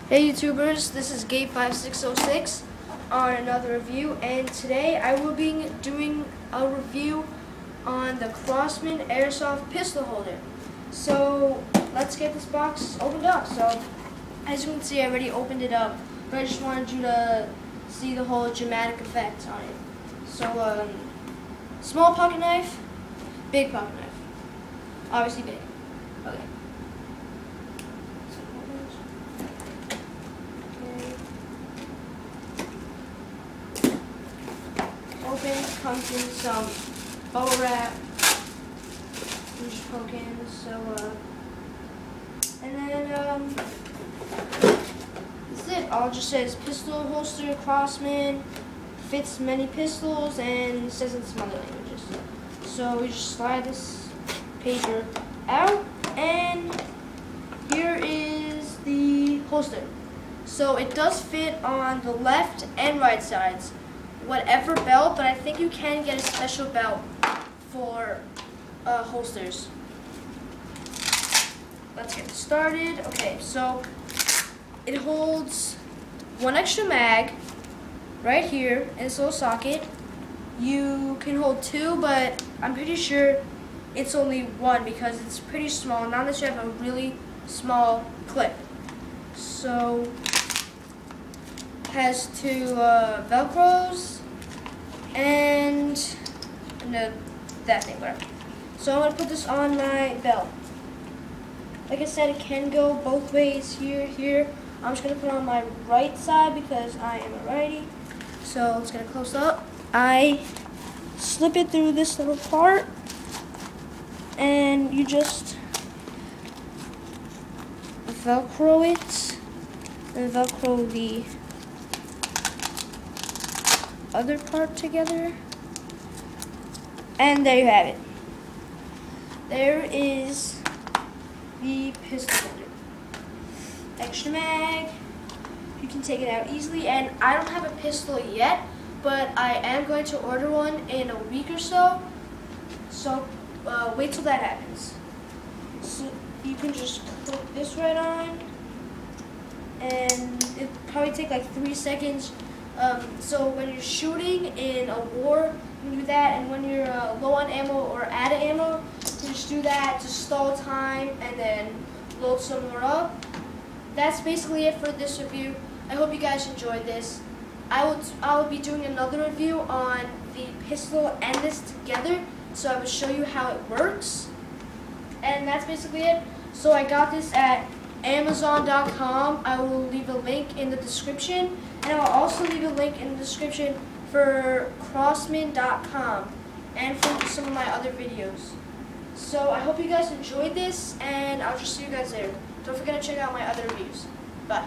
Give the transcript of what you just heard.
Hey YouTubers, this is Gabe5606 on another review, and today I will be doing a review on the Crosman Airsoft Pistol Holder. So let's get this box opened up. So as you can see, I already opened it up, but I just wanted you to see the whole dramatic effect on it. So small pocket knife, big pocket knife, obviously big. Okay. Open, comes in some bubble wrap, you just poke in, and then that's it. All it just says pistol holster, Crosman, fits many pistols, and it says in some other languages. So we just slide this paper out, and here is the holster. So it does fit on the left and right sides. Whatever belt, but I think you can get a special belt for holsters. Let's get started. Okay, so it holds one extra mag right here in this little socket. You can hold two, but I'm pretty sure it's only one because it's pretty small, not unless you have a really small clip. So has two Velcros and that thing, whatever. So I'm going to put this on my belt. Like I said, it can go both ways, here. I'm just going to put it on my right side because I am a righty. So let's get it close up. I slip it through this little part, and you just Velcro it, and Velcro the other part together, and there you have it. There is the pistol holder. Extra mag, you can take it out easily, and I don't have a pistol yet, but I am going to order one in a week or so, wait till that happens. So you can just put this right on, and it'll probably take like 3 seconds. So when you're shooting in a war, you can do that, and when you're low on ammo or out of ammo, you just do that to stall time and then load some more up. That's basically it for this review. I hope you guys enjoyed this. I will be doing another review on the pistol and this together, so I will show you how it works. And that's basically it. So I got this at Amazon.com. I will leave a link in the description, and I will also leave a link in the description for Crosman.com and for some of my other videos. So I hope you guys enjoyed this, and I'll just see you guys later. Don't forget to check out my other reviews. Bye.